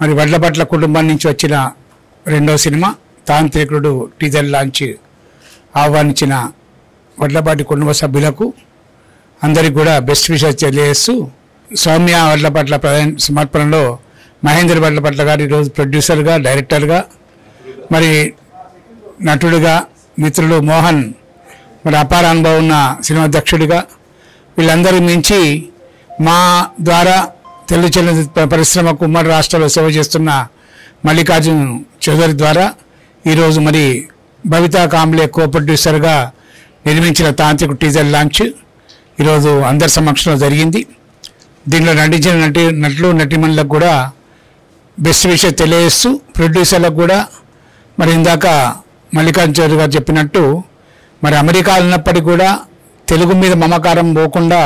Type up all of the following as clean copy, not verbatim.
మరి వడ్లపట్ల కుటుంబం నుంచి వచ్చిన రెండో సినిమా తాంత్రికుడు టీజర్ లాంచ్ ఆహ్వానించిన వడ్లపాటి కుటుంబ సభ్యులకు అందరికీ కూడా బెస్ట్ విషెస్ తెలియజేస్తూ సౌమ్య వడ్లపట్ల సమర్పణలో మహేందర్ వడ్లపట్ల గారు ఈరోజు ప్రొడ్యూసర్గా, డైరెక్టర్గా, మరి నటుడిగా, మిత్రులు మోహన్ మరి అపార అనుభవం ఉన్న సినిమా దక్షుడిగా, వీళ్ళందరూ మించి మా ద్వారా తెలుగు చలనచిత్ర పరిశ్రమకు ఉమ్మడి రాష్ట్రంలో సేవ చేస్తున్న మల్లికార్జున్ చౌదరి ద్వారా ఈరోజు మరి బబితా కాంబ్లే కో ప్రొడ్యూసర్గా నిర్మించిన తాంత్రిక టీజర్ లాంచ్ ఈరోజు అందరి సమక్షంలో జరిగింది. దీనిలో నటించిన నటులు నటిమణులకు కూడా బెస్ట్ విషయం తెలియజేస్తూ ప్రొడ్యూసర్లకు కూడా మరి ఇందాక మల్లికార్జున చౌదరి గారు చెప్పినట్టు మరి అమెరికాలో ఉన్నప్పటికీ కూడా తెలుగు మీద మమకారం పోకుండా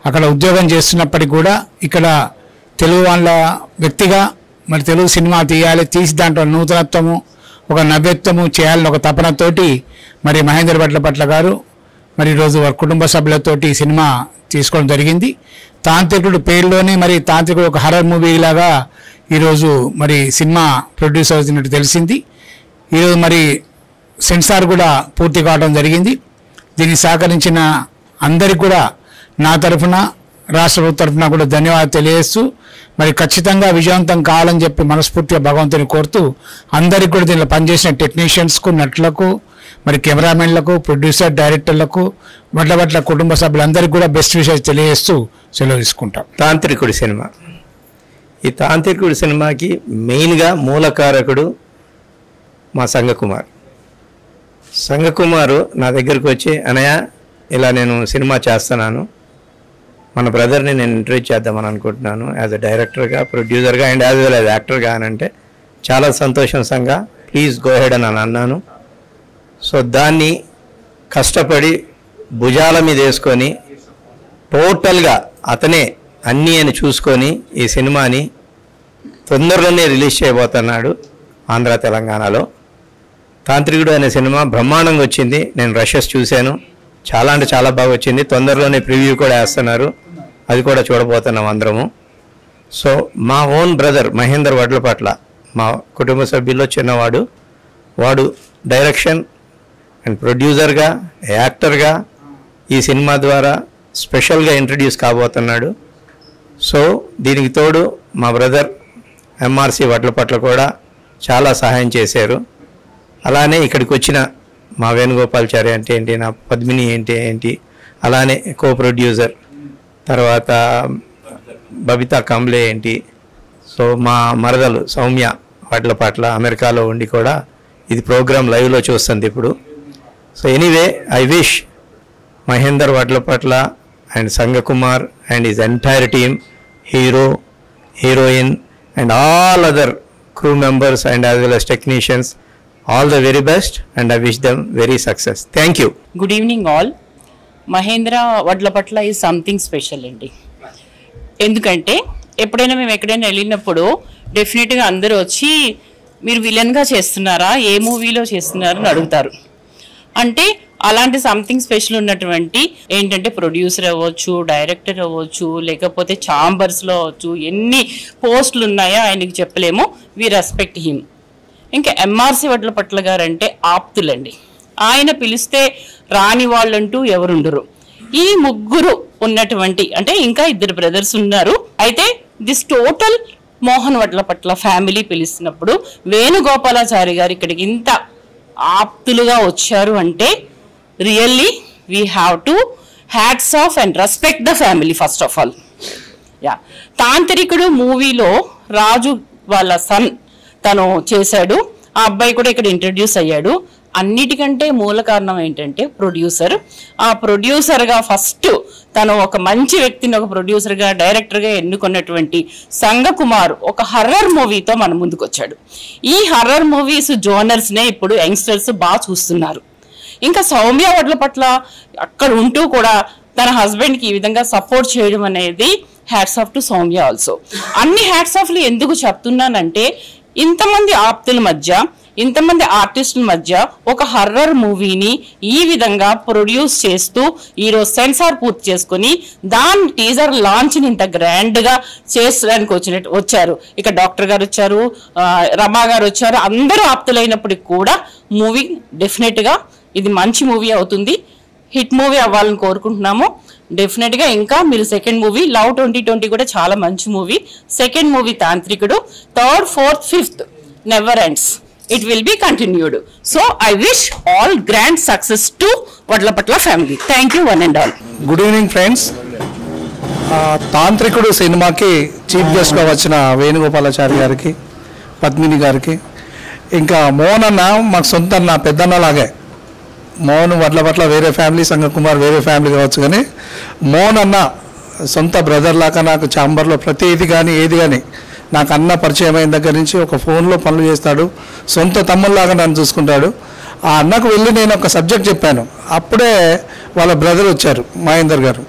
అక్కడ ఉద్యోగం చేస్తున్నప్పటికీ కూడా ఇక్కడ తెలుగు వాళ్ళ వ్యక్తిగా మరి తెలుగు సినిమా తీసి దాంట్లో నూతనత్వము, ఒక నవ్యత్వము చేయాలని ఒక తపనతోటి మరి మహేందర్ వడ్లపట్ల గారు మరి ఈరోజు వారి కుటుంబ సభ్యులతోటి సినిమా తీసుకోవడం జరిగింది. తాంత్రికుడు పేరులోనే మరి తాంత్రికుడు ఒక హర్రర్ మూవీ లాగా ఈరోజు మరి సినిమా ప్రొడ్యూస్ అవుతున్నట్టు తెలిసింది. ఈరోజు మరి సెన్సార్ కూడా పూర్తి కావడం జరిగింది. దీన్ని సహకరించిన అందరికీ కూడా నా తరఫున, రాష్ట్ర ప్రభుత్వం తరఫున కూడా ధన్యవాదాలు తెలియజేస్తూ మరి ఖచ్చితంగా విజయవంతం కావాలని చెప్పి మనస్ఫూర్తిగా భగవంతుని కోరుతూ అందరికీ కూడా దీనిలో పనిచేసిన టెక్నీషియన్స్కు, నటులకు, మరి కెమెరామెన్లకు, ప్రొడ్యూసర్, డైరెక్టర్లకు, వడ్లపట్ల కుటుంబ సభ్యులందరికీ కూడా బెస్ట్ విషయాలు తెలియజేస్తూ సెలవు తీసుకుంటాం. తాంత్రికుడి సినిమా, ఈ తాంత్రికుడి సినిమాకి మెయిన్గా మూలకారకుడు మా సంగకుమారు నా దగ్గరికి వచ్చి, అనయ్య ఇలా నేను సినిమా చేస్తున్నాను, మన బ్రదర్ని నేను ఇంటర్వ్యూ చేద్దామని అనుకుంటున్నాను యాజ్ అ డైరెక్టర్గా, ప్రొడ్యూసర్గా అండ్ యాజ్ వెల్ యాజ్ యాక్టర్గా అని అంటే చాలా సంతోషంగా ప్లీజ్ గో హెడ్ అని అన్నాను. సో దాన్ని కష్టపడి భుజాల మీద వేసుకొని టోటల్గా అతనే అన్నీ అని చూసుకొని ఈ సినిమాని తొందరలోనే రిలీజ్ చేయబోతున్నాడు ఆంధ్ర తెలంగాణలో. తాంత్రికుడు అనే సినిమా బ్రహ్మాండంగా వచ్చింది. నేను రషెస్ చూశాను, చాలా అంటే చాలా బాగా వచ్చింది. తొందరలోనే ప్రివ్యూ కూడా వేస్తున్నారు, అది కూడా చూడబోతున్నాం అందరము. సో మా ఓన్ బ్రదర్ మహేందర్ వడ్లపట్ల, మా కుటుంబ సభ్యుల్లో చిన్నవాడు, వాడు డైరెక్షన్ అండ్ ప్రొడ్యూసర్గా, యాక్టర్గా ఈ సినిమా ద్వారా స్పెషల్గా ఇంట్రడ్యూస్ కాబోతున్నాడు. సో దీనికి తోడు మా బ్రదర్ ఎంఆర్సి వడ్లపట్ల కూడా చాలా సహాయం చేశారు. అలానే ఇక్కడికి వచ్చిన మా వేణుగోపాల్చారి అంటే ఏంటి, నా పద్మిని ఏంటి, అలానే కో ప్రొడ్యూసర్, తర్వాత బబితా కాంబ్లే ఏంటి, సో మా మరదలు సౌమ్య వడ్లపట్ల అమెరికాలో ఉండి కూడా ఇది ప్రోగ్రామ్ లైవ్లో చూస్తుంది ఇప్పుడు. So anyway I wish Mahender Vadlapatla and Sangakumar and his entire team, hero, heroine and all other crew members and as well as technicians, all the very best and I wish them very success. Thank you. Good evening all. Mahendra Vadlapatla is something special andi. ఎందుకంటే ఎప్పుడైనా మేము ఎక్కడైనా వెళ్ళినప్పుడు డెఫినెట్గా అందరూ వచ్చి మీరు విలన్గా చేస్తున్నారా, ఏ మూవీలో చేస్తున్నారు అని అడుగుతారు. అంటే అలాంటి సంథింగ్ స్పెషల్ ఉన్నటువంటి ఏంటంటే ప్రొడ్యూసర్ అవ్వచ్చు, డైరెక్టర్ అవ్వచ్చు, లేకపోతే ఛాంబర్స్లో అవ్వచ్చు, ఎన్ని పోస్టులు ఉన్నాయో ఆయనకి చెప్పలేము. We respect him. ఇంకా ఎంఆర్సి వడ్లపట్ల గారు అంటే ఆప్తులండి. ఆయన పిలిస్తే రాని వాళ్ళంటూ ఎవరుండరు. ఈ ముగ్గురు ఉన్నటువంటి, అంటే ఇంకా ఇద్దరు బ్రదర్స్ ఉన్నారు. అయితే this total Mohan Vadlapatla family పిలిచినప్పుడు వేణుగోపాలాచారి గారు ఇక్కడికి ఇంత ఆప్తులుగా వచ్చారు అంటే really we have to hats off and respect the family first of all. Tantrikudu మూవీలో రాజు వాళ్ళ సన్ తను చేశాడు. ఆ అబ్బాయి కూడా ఇక్కడ ఇంట్రడ్యూస్ అయ్యాడు. అన్నిటికంటే మూల కారణం ఏంటంటే ప్రొడ్యూసర్. ఆ ప్రొడ్యూసర్గా ఫస్ట్ తను ఒక మంచి వ్యక్తిని ఒక ప్రొడ్యూసర్గా, డైరెక్టర్గా ఎన్నుకున్నటువంటి సంగకుమార్ ఒక హర్రర్ మూవీతో మన ముందుకు వచ్చాడు. ఈ హర్రర్ మూవీస్ జోనర్స్నే ఇప్పుడు యంగ్స్టర్స్ బాగా చూస్తున్నారు. ఇంకా సౌమ్య వడ్లపట్ల అక్కడ ఉంటూ కూడా తన హస్బెండ్కి ఈ విధంగా సపోర్ట్ చేయడం అనేది hats off to Soumya also. అన్ని హ్యాట్స్ ఆఫ్లు ఎందుకు చెప్తున్నానంటే ఇంతమంది ఆప్తుల మధ్య ఇంతమంది ఆర్టిస్టుల మధ్య ఒక హర్రర్ మూవీని ఈ విధంగా ప్రొడ్యూస్ చేస్తూ ఈరోజు సెన్సార్ పూర్తి చేసుకుని దాని టీజర్ లాంచ్ ని ఇంత గ్రాండ్ గా చేసడానికి వచ్చారు. ఇక డాక్టర్ గారు వచ్చారు, రమా గారు వచ్చారు, అందరూ ఆప్తులైనప్పటికీ కూడా మూవీ డెఫినెట్ గా ఇది మంచి మూవీ అవుతుంది, హిట్ మూవీ అవ్వాలని కోరుకుంటున్నాము. డెఫినెట్ గా ఇంకా మీరు సెకండ్ మూవీ లవ్ 2020 కూడా చాలా మంచి movie, second movie Tantrikudu, third, fourth, fifth never ends, it will be continued. So I wish all grand success to Vadlapatla family. Thank you one and all. Good evening friends. Tantrikudu సినిమాకి chief గెస్ట్గా వచ్చిన వేణుగోపాలాచారి గారికి, పద్మిని గారికి, ఇంకా మోహన్ అన్న మాకు సొంత అన్న, పెద్దన్నలాగే. మోహన్ వడ్లపట్ల వేరే ఫ్యామిలీ, సంగకుమార్ వేరే ఫ్యామిలీ కావచ్చు, కానీ మోహన్ అన్న సొంత బ్రదర్ లాగా నాకు ఛాంబర్లో ప్రతిది కానీ ఏది కానీ నాకు అన్న పరిచయం అయిన దగ్గర నుంచి ఒక ఫోన్లో పనులు చేస్తాడు, సొంత తమ్ముళ్ళలాగా నన్ను చూసుకుంటాడు. ఆ అన్నకు వెళ్ళి నేను ఒక సబ్జెక్ట్ చెప్పాను, అప్పుడే వాళ్ళ బ్రదర్ వచ్చారు మహేందర్ గారు.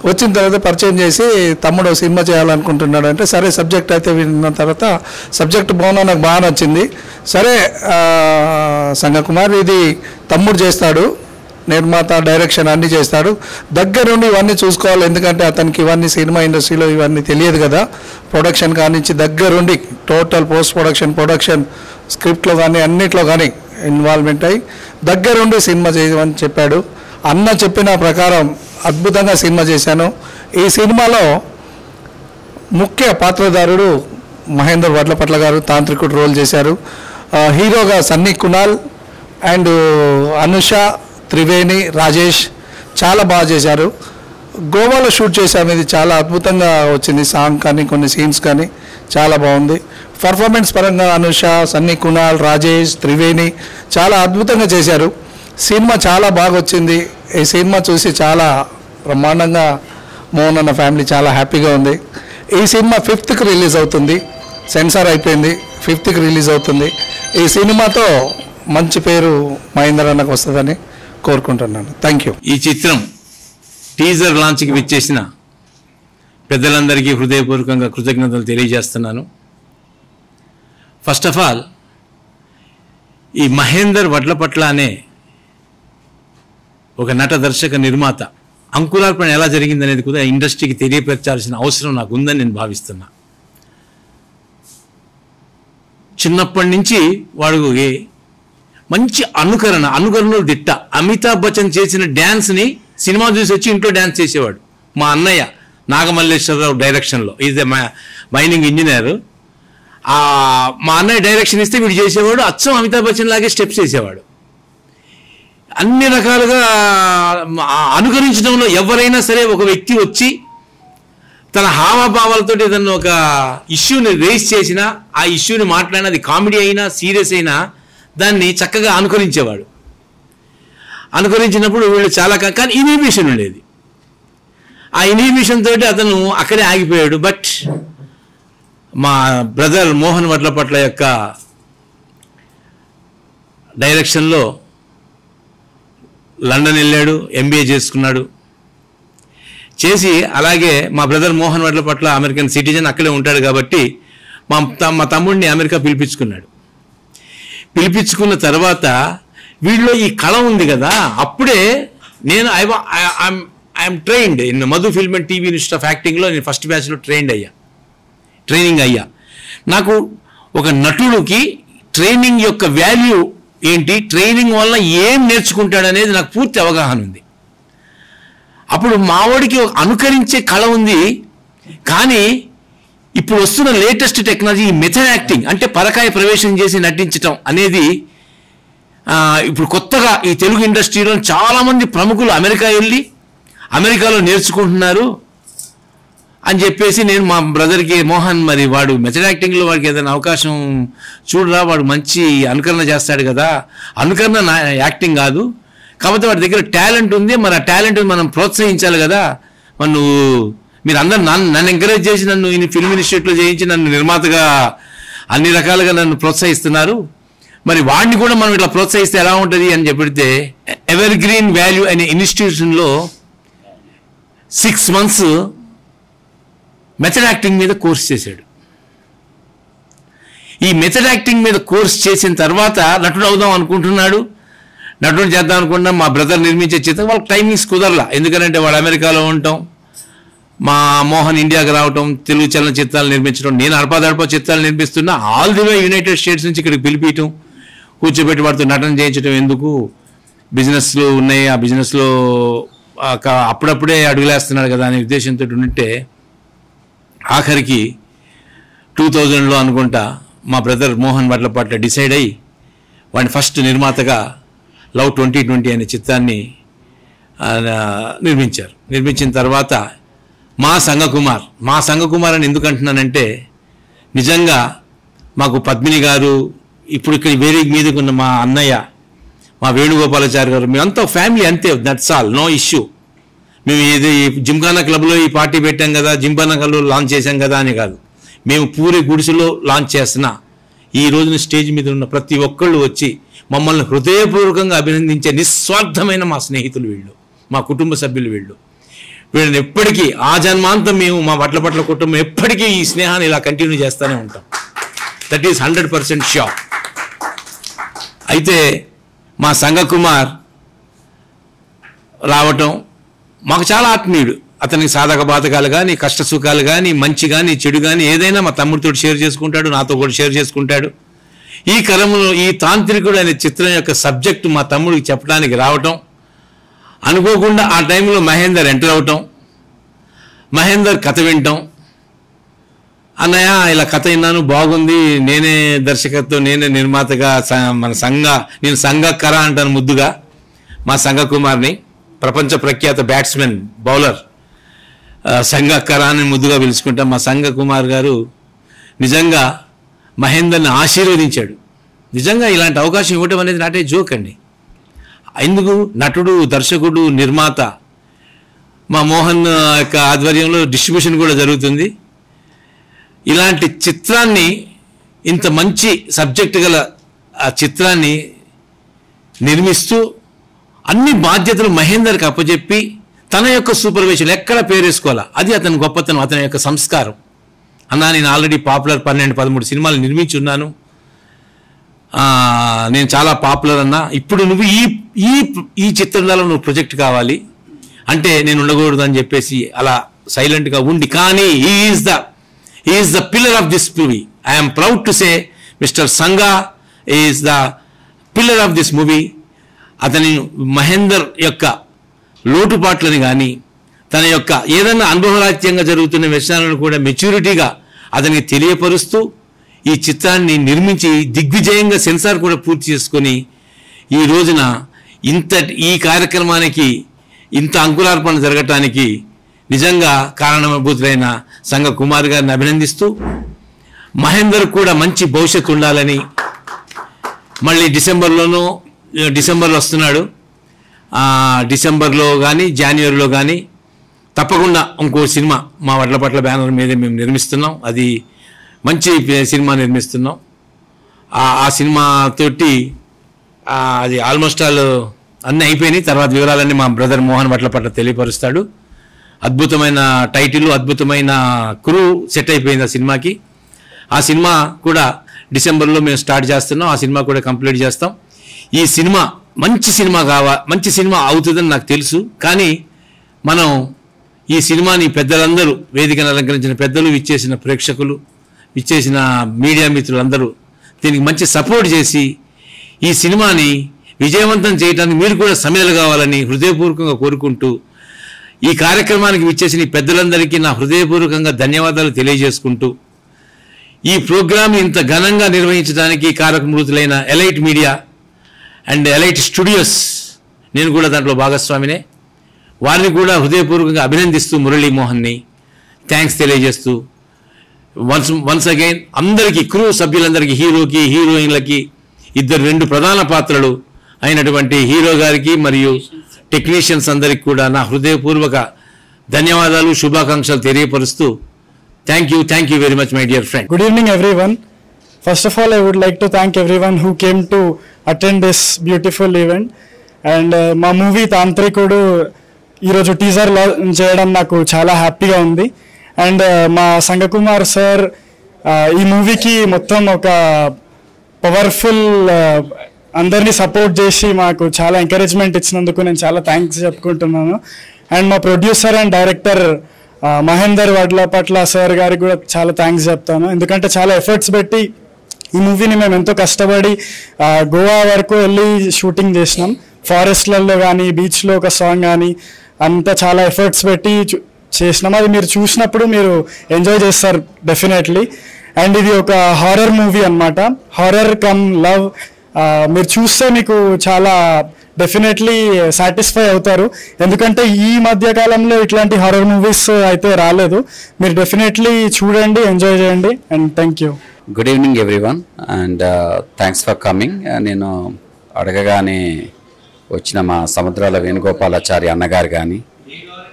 వచ్చిన తర్వాత పరిచయం చేసి తమ్ముడు సినిమా చేయాలనుకుంటున్నాడు అంటే, సరే సబ్జెక్ట్ అయితే విన్న తర్వాత సబ్జెక్ట్ బాగున్నా, నాకు బాగా నచ్చింది. సరే సంగకుమార్ ఇది తమ్ముడు చేస్తాడు, నిర్మాత, డైరెక్షన్ అన్నీ చేస్తాడు, దగ్గరుండి ఇవన్నీ చూసుకోవాలి, ఎందుకంటే అతనికి ఇవన్నీ సినిమా ఇండస్ట్రీలో ఇవన్నీ తెలియదు కదా. ప్రొడక్షన్ కానించి దగ్గరుండి టోటల్ పోస్ట్ ప్రొడక్షన్ స్క్రిప్ట్లో కానీ అన్నిట్లో కానీ ఇన్వాల్వ్మెంట్ అయ్యి దగ్గరుండి సినిమా చేయమని చెప్పాడు. అన్న చెప్పిన ప్రకారం అద్భుతంగా సినిమా చేశాను. ఈ సినిమాలో ముఖ్య పాత్రధారుడు మహేందర్ వడ్లపట్ల గారు తాంత్రికుడు రోల్ చేశారు. హీరోగా సన్నీ కునాల్ అండ్ అనుష, త్రివేణి, రాజేష్ చాలా బాగా చేశారు. గోవాలో షూట్ చేశాము, ఇది చాలా అద్భుతంగా వచ్చింది. సాంగ్ కానీ కొన్ని సీన్స్ కానీ చాలా బాగుంది. పర్ఫార్మెన్స్ పరంగా అనుష, సన్నీ కునాల్, రాజేష్, త్రివేణి చాలా అద్భుతంగా చేశారు. సినిమా చాలా బాగా వచ్చింది. ఈ సినిమా చూసి చాలా బ్రహ్మాండంగా మోహన్ అన్న ఫ్యామిలీ చాలా హ్యాపీగా ఉంది. ఈ సినిమా 5th రిలీజ్ అవుతుంది, సెన్సార్ అయిపోయింది, 5th రిలీజ్ అవుతుంది. ఈ సినిమాతో మంచి పేరు మహేందర్ అన్నకు వస్తుందని కోరుకుంటున్నాను. Thank you. ఈ చిత్రం టీజర్ లాంచ్కి విచ్చేసిన పెద్దలందరికీ హృదయపూర్వకంగా కృతజ్ఞతలు తెలియజేస్తున్నాను. ఫస్ట్ ఆఫ్ ఆల్ ఈ మహేందర్ వడ్లపట్ల అనే ఒక నట, దర్శక, నిర్మాత అంకురార్పణ ఎలా జరిగిందనేది కూడా ఇండస్ట్రీకి తెలియపరచాల్సిన అవసరం నాకు ఉందని నేను భావిస్తున్నా. చిన్నప్పటి నుంచి వాడు మంచి అనుకరణలో దిట్ట. అమితాబ్ బచ్చన్ చేసిన డ్యాన్స్ని సినిమా చూసి వచ్చి ఇంట్లో డ్యాన్స్ చేసేవాడు. మా అన్నయ్య నాగమల్లేశ్వరరావు డైరెక్షన్లో, ఈజ్ ద మైనింగ్ ఇంజనీర్. మా అన్నయ్య డైరెక్షన్ ఇస్తే వీడు చేసేవాడు, అచ్చం అమితాబ్ బచ్చన్ లాగే స్టెప్స్ చేసేవాడు. అన్ని రకాలుగా అనుకరించడంలో ఎవరైనా సరే ఒక వ్యక్తి వచ్చి తన హావభావాలతో ఏదన్నా ఒక ఇష్యూని రేస్ చేసినా, ఆ ఇష్యూని మాట్లాడినా, అది కామెడీ అయినా సీరియస్ అయినా దాన్ని చక్కగా అనుకరించేవాడు. అనుకరించినప్పుడు వీళ్ళు చాలా కానీ ఇన్హిబిషన్ ఉండేది. ఆ ఇన్హిబిషన్ తోటి అతను అక్కడే ఆగిపోయాడు. బట్ మా బ్రదర్ మోహన్ వడ్లపట్ల యొక్క డైరెక్షన్లో లండన్ వెళ్ళాడు, MBA చేసుకున్నాడు. చేసి అలాగే మా brother Mohan Vadlapatla American citizen, అక్కడే ఉంటాడు కాబట్టి మా తమ్ముడిని అమెరికా పిలిపించుకున్నాడు. పిలిపించుకున్న తర్వాత వీళ్ళలో ఈ కళ ఉంది కదా, అప్పుడే నేను I'm trained in Madhu film and TV institute of యాక్టింగ్లో నేను ఫస్ట్ బ్యాచ్లో ట్రైనింగ్ అయ్యా. నాకు ఒక నటుడికి ట్రైనింగ్ యొక్క వాల్యూ ఏంటి, ట్రైనింగ్ వల్ల ఏం నేర్చుకుంటాడనేది నాకు పూర్తి అవగాహన ఉంది. అప్పుడు మావాడికి అనుకరించే కళ ఉంది. కానీ ఇప్పుడు వస్తున్న లేటెస్ట్ టెక్నాలజీ మెథడ్ యాక్టింగ్ అంటే పరకాయ ప్రవేశం చేసి నటించటం అనేది ఇప్పుడు కొత్తగా ఈ తెలుగు ఇండస్ట్రీలో చాలామంది ప్రముఖులు అమెరికా వెళ్ళి అమెరికాలో నేర్చుకుంటున్నారు అని చెప్పేసి నేను మా బ్రదర్కి మోహన్, మరి వాడు మెథడ్ యాక్టింగ్లో వాడికి ఏదైనా అవకాశం చూడరా, వాడు మంచి అనుకరణ చేస్తాడు కదా. అనుకరణ యాక్టింగ్ కాదు, కాకపోతే వాడి దగ్గర టాలెంట్ ఉంది, మరి ఆ టాలెంట్ మనం ప్రోత్సహించాలి కదా. మరి మీరు అందరు నన్ను ఎంకరేజ్ చేసి నన్ను ఈ ఫిల్మ్ ఇన్స్టిట్యూట్లో చేయించి నన్ను నిర్మాతగా అన్ని రకాలుగా నన్ను ప్రోత్సహిస్తున్నారు, మరి వాడిని కూడా మనం ఇట్లా ప్రోత్సహిస్తే ఎలా ఉంటుంది అని చెప్పితే ఎవర్ గ్రీన్ వాల్యూ అనే ఇన్స్టిట్యూషన్లో 6 months మెథడ్ యాక్టింగ్ మీద కోర్స్ చేశాడు. ఈ మెథడ్ యాక్టింగ్ మీద కోర్స్ చేసిన తర్వాత నటుడు అవుదాం అనుకుంటున్నాడు. నటుడు చేద్దాం అనుకుంటున్నాం. మా బ్రదర్ నిర్మించే చిత్రం వాళ్ళకి టైమింగ్స్ కుదరలా. ఎందుకంటే వాడు అమెరికాలో ఉండటం, మా మోహన్ ఇండియాకి రావటం, తెలుగు చలనచిత్రాలు నిర్మించడం, నేను అడపా చిత్రాలు నిర్మిస్తున్నా. All the way United States నుంచి ఇక్కడికి పిలిపించడం, కూర్చోబెట్టి వాడితో నటన చేయించడం ఎందుకు, బిజినెస్లు ఉన్నాయి, ఆ బిజినెస్లో అప్పుడప్పుడే అడుగులేస్తున్నాడు కదా అనే ఉద్దేశంతో ఉంటే ఆఖరికి 2000లో అనుకుంటా మా బ్రదర్ మోహన్ వడ్లపాట్ల డిసైడ్ అయ్యి వాడిని ఫస్ట్ నిర్మాతగా లవ్ 2020 అనే చిత్రాన్ని నిర్మించారు. నిర్మించిన తర్వాత మా సంఘకుమార్ అని ఎందుకు అంటున్నానంటే నిజంగా మాకు పద్మిని గారు, ఇప్పుడు ఇక్కడ వేరే మీదకున్న మా అన్నయ్య, మా వేణుగోపాలాచారి గారు, మేమంతా ఫ్యామిలీ అంతే. That's all, no issue. మేము ఇది జిమ్ఖానా క్లబ్లో ఈ పార్టీ పెట్టాం కదా, జిమ్ఖానా క్లబ్లో లాంచ్ చేశాం కదా అని కాదు. మేము పూరి గుడిసెలో లాంచ్ చేస్తున్నా ఈ రోజున స్టేజ్ మీద ఉన్న ప్రతి ఒక్కళ్ళు వచ్చి మమ్మల్ని హృదయపూర్వకంగా అభినందించే నిస్వార్థమైన మా స్నేహితులు వీళ్ళు, మా కుటుంబ సభ్యులు వీళ్ళని ఎప్పటికీ ఆ జన్మాంతం మేము మా వడ్లపట్ల కుటుంబం ఎప్పటికీ ఈ స్నేహాన్ని ఇలా కంటిన్యూ చేస్తూనే ఉంటాం. That is 100% sure. అయితే మా సంఘకుమార్ రావటం మాకు చాలా ఆత్మీయుడు. అతనికి సాధక బాధకాలు కానీ, కష్ట సుఖాలు కానీ, మంచి కానీ, చెడు కానీ ఏదైనా మా తమ్ముడితో షేర్ చేసుకుంటాడు, నాతో కూడా షేర్ చేసుకుంటాడు. ఈ క్రమంలో ఈ తాంత్రికుడు అనే చిత్రం యొక్క సబ్జెక్టు మా తమ్ముడికి చెప్పడానికి రావటం, అనుకోకుండా ఆ టైంలో మహేందర్ ఎంటర్ అవటం, మహేందర్ కథ వినటం, అన్నయ్య ఇలా కథ విన్నాను బాగుంది, నేనే దర్శకత్వం, నేనే నిర్మాతగా నేను సంఘకర అంటాను ముద్దుగా మా సంఘకుమార్ని, ప్రపంచ ప్రఖ్యాత బ్యాట్స్మెన్ బౌలర్ సంఘకర అని ముద్దుగా పిలుచుకుంటాం. మా సంఘకుమార్ గారు నిజంగా మహేందర్ని ఆశీర్వదించాడు. నిజంగా ఇలాంటి అవకాశం ఇవ్వటం అనేది నాటే జోక్ అండి. ఎందుకు, నటుడు, దర్శకుడు, నిర్మాత మా మోహన్ యొక్క ఆధ్వర్యంలో డిస్ట్రిబ్యూషన్ కూడా జరుగుతుంది. ఇలాంటి చిత్రాన్ని, ఇంత మంచి సబ్జెక్ట్ గల ఆ చిత్రాన్ని నిర్మిస్తూ అన్ని బాధ్యతలు మహేందర్కి అప్పచెప్పి తన యొక్క సూపర్విజన్ ఎక్కడ పేరేసుకోవాలా, అది అతని గొప్పతనం, అతని యొక్క సంస్కారం. అన్నా నేను ఆల్రెడీ పాపులర్ 12-13 సినిమాలు నిర్మించి ఉన్నాను, నేను చాలా పాపులర్ అన్నా, ఇప్పుడు నువ్వు ఈ చిత్రంలో నువ్వు ప్రొజెక్ట్ కావాలి అంటే నేను ఉండకూడదు అని చెప్పేసి అలా సైలెంట్గా ఉండి, కానీ he is the pillar of this movie. I am proud to say Mr. Sangha is the pillar of this movie. అతని మహేందర్ యొక్క లోటుపాట్లని కానీ, తన యొక్క ఏదైనా అనుభవరాజ్యంగా జరుగుతున్న విషయాలను కూడా మెచ్యూరిటీగా అతనికి తెలియపరుస్తూ ఈ చిత్రాన్ని నిర్మించి దిగ్విజయంగా సెన్సార్ కూడా పూర్తి చేసుకొని ఈ రోజున ఈ కార్యక్రమానికి ఇంత అంకురార్పణ జరగటానికి నిజంగా కారణభూతులైన సంఘకుమార్ గారిని అభినందిస్తూ, మహేందర్ కూడా మంచి భవిష్యత్తు ఉండాలని, మళ్ళీ డిసెంబర్లో వస్తున్నాడు, డిసెంబర్లో కానీ జనవరిలో కానీ తప్పకుండా ఇంకో సినిమా మా వడ్లపట్ల బ్యానర్ మీద మేము నిర్మిస్తున్నాం. అది మంచి సినిమా నిర్మిస్తున్నాం. ఆ సినిమాతోటి అది ఆల్మోస్ట్ ఆల్ అన్నీ అయిపోయినాయి. తర్వాత వివరాలన్నీ మా బ్రదర్ మోహన్ వడ్లపట్ల తెలియపరుస్తాడు. అద్భుతమైన టైటిల్, అద్భుతమైన క్రూ సెట్ అయిపోయింది ఆ సినిమాకి. ఆ సినిమా కూడా డిసెంబర్లో మేము స్టార్ట్ చేస్తున్నాం. ఆ సినిమా కూడా కంప్లీట్ చేస్తాం. ఈ సినిమా మంచి సినిమా అవుతుందని నాకు తెలుసు. కానీ మనం ఈ సినిమాని పెద్దలందరూ, వేదికను అలంకరించిన పెద్దలు, విచ్చేసిన ప్రేక్షకులు, విచ్చేసిన మీడియా మిత్రులందరూ దీనికి మంచి సపోర్ట్ చేసి ఈ సినిమాని విజయవంతం చేయడానికి మీరు కూడా సమిధలు కావాలని హృదయపూర్వకంగా కోరుకుంటూ, ఈ కార్యక్రమానికి విచ్చేసిన పెద్దలందరికీ నా హృదయపూర్వకంగా ధన్యవాదాలు తెలియజేసుకుంటూ, ఈ ప్రోగ్రామ్ ఇంత ఘనంగా నిర్వహించడానికి కారకమృతులైన Elite Media and Elite Studios, నేను కూడా దాంట్లో భాగస్వామినే, వారిని కూడా హృదయపూర్వకంగా అభినందిస్తూ మురళీమోహన్ని థ్యాంక్స్ తెలియజేస్తూ, వన్స్ అగైన్ అందరికీ, క్రూ సభ్యులందరికీ, హీరోకి, హీరోయిన్లకి, 2 ప్రధాన పాత్రలు అయినటువంటి హీరో గారికి మరియు టెక్నీషియన్స్ అందరికి కూడా నా హృదయపూర్వక ధన్యవాదాలు, శుభాకాంక్షలు తెలియపరుస్తూ thank you very much my dear friend. Good evening everyone. First of all, I would like to thank everyone who came to attend this beautiful event. And మా మూవీ తాంత్రికుడు ఈరోజు టీజర్ చేయడం నాకు చాలా హ్యాపీగా ఉంది. అండ్ మా సంఘకుమార్ సార్ ఈ మూవీకి మొత్తం ఒక పవర్ఫుల్ అందరినీ సపోర్ట్ చేసి మాకు చాలా ఎంకరేజ్మెంట్ ఇచ్చినందుకు నేను చాలా థ్యాంక్స్ చెప్పుకుంటున్నాను. అండ్ మా producer and director Mahender Vadlapatla sir గారికి కూడా చాలా థ్యాంక్స్ చెప్తాను. ఎందుకంటే చాలా ఎఫర్ట్స్ పెట్టి ఈ మూవీని మేము ఎంతో కష్టపడి గోవా వరకు వెళ్ళి షూటింగ్ చేసినాం. ఫారెస్ట్లలో కానీ బీచ్లో ఒక సాంగ్ కానీ అంతా చాలా ఎఫర్ట్స్ పెట్టి చేసినాం. అది మీరు చూసినప్పుడు మీరు ఎంజాయ్ చేస్తారు డెఫినెట్లీ. అండ్ ఇది ఒక హారర్ మూవీ అన్నమాట, హారర్ కమ్ లవ్. మీరు చూస్తే మీకు చాలా డెఫినెట్లీ సాటిస్ఫై అవుతారు. ఎందుకంటే ఈ మధ్య కాలంలో ఇట్లాంటి హారర్ మూవీస్ అయితే రాలేదు. మీరు డెఫినెట్లీ చూడండి, ఎంజాయ్ చేయండి. And thank you. Good evening everyone and thanks for coming. నేను అడగగానే వచ్చిన మా సముద్రాల వేణుగోపాలాచారి అన్నగారు కానీ,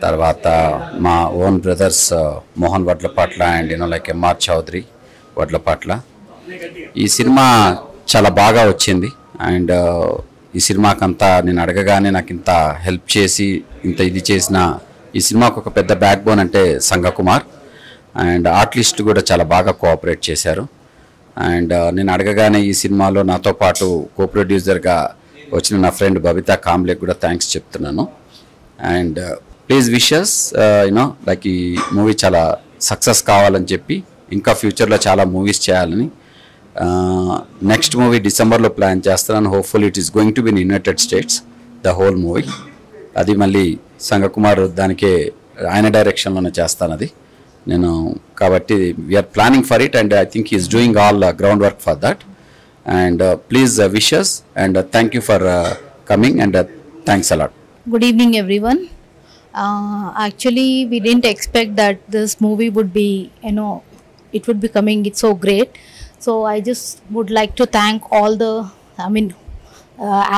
తర్వాత మా own brothers Mohan Vadlapatla and like MR Chowdary Vadlapatla, ఈ సినిమా చాలా బాగా వచ్చింది. అండ్ ఈ సినిమాకంతా నేను అడగగానే నాకు ఇంత హెల్ప్ చేసి ఇంత ఇది చేసిన ఈ సినిమాకు ఒక పెద్ద బ్యాక్ బోన్ అంటే సంగకుమార్. అండ్ ఆర్టిస్ట్ కూడా చాలా బాగా కోఆపరేట్ చేశారు. అండ్ నేను అడగగానే ఈ సినిమాలో నాతో పాటు కో ప్రొడ్యూసర్గా వచ్చిన నా ఫ్రెండ్ బబితా కాంబ్లేకి కూడా థ్యాంక్స్ చెప్తున్నాను. అండ్ ప్లీజ్ విషెస్ లైక్ ఈ మూవీ చాలా సక్సెస్ కావాలని చెప్పి, ఇంకా ఫ్యూచర్లో చాలా మూవీస్ చేయాలని. నెక్స్ట్ మూవీ డిసెంబర్లో ప్లాన్ చేస్తున్నాను. Hopeful it is going to be in United states the whole movie. అది మళ్ళీ సంగకుమార్ దానికే ఆయన డైరెక్షన్లోనే చేస్తాను అది నేను. కాబట్టి we are planning for it and I think is doing all ground work for that. And please wishes and thank you for coming and thanks a lot. Good evening everyone. Actually we didn't expect that this movie would be, it would be coming, it's so great. So I just would like to thank all the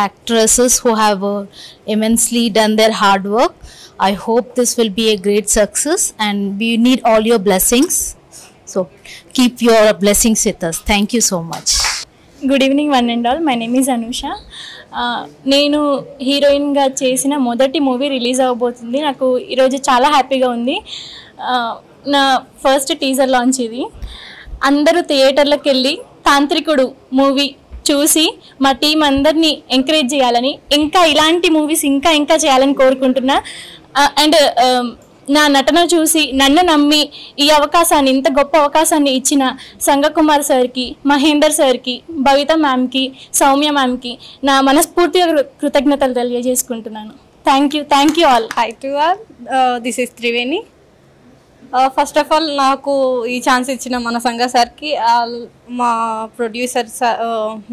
actresses who have immensely done their hard work. I hope this will be a great success and we need all your blessings. So keep your blessings with us. Thank you so much. Good evening one and all. My name is Anusha. నేను హీరోయిన్గా చేసిన మొదటి movie release అవ్వబోతుంది. నాకు ఈరోజు చాలా హ్యాపీగా ఉంది. నా ఫస్ట్ టీజర్ లాంచ్ ఇది. అందరూ థియేటర్లకు వెళ్ళి తాంత్రికుడు మూవీ చూసి మా టీం అందరినీ ఎంకరేజ్ చేయాలని, ఇంకా ఇలాంటి మూవీస్ ఇంకా చేయాలని కోరుకుంటున్నా. అండ్ నా నటన చూసి నన్ను నమ్మి ఈ అవకాశాన్ని, ఇంత గొప్ప అవకాశాన్ని ఇచ్చిన సంగకుమార్ సార్కి, మహేందర్ సార్కి, భవిత మ్యామ్కి, సౌమ్య మ్యామ్కి నా మనస్ఫూర్తిగా కృతజ్ఞతలు తెలియజేసుకుంటున్నాను. Thank you all. Hi to all. This is Triveni. First of all నాకు ఈ ఛాన్స్ ఇచ్చిన మన సంఘ సార్కి, మా ప్రొడ్యూసర్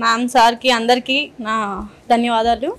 మ్యామ్ సార్కి అందరికీ నా ధన్యవాదాలు.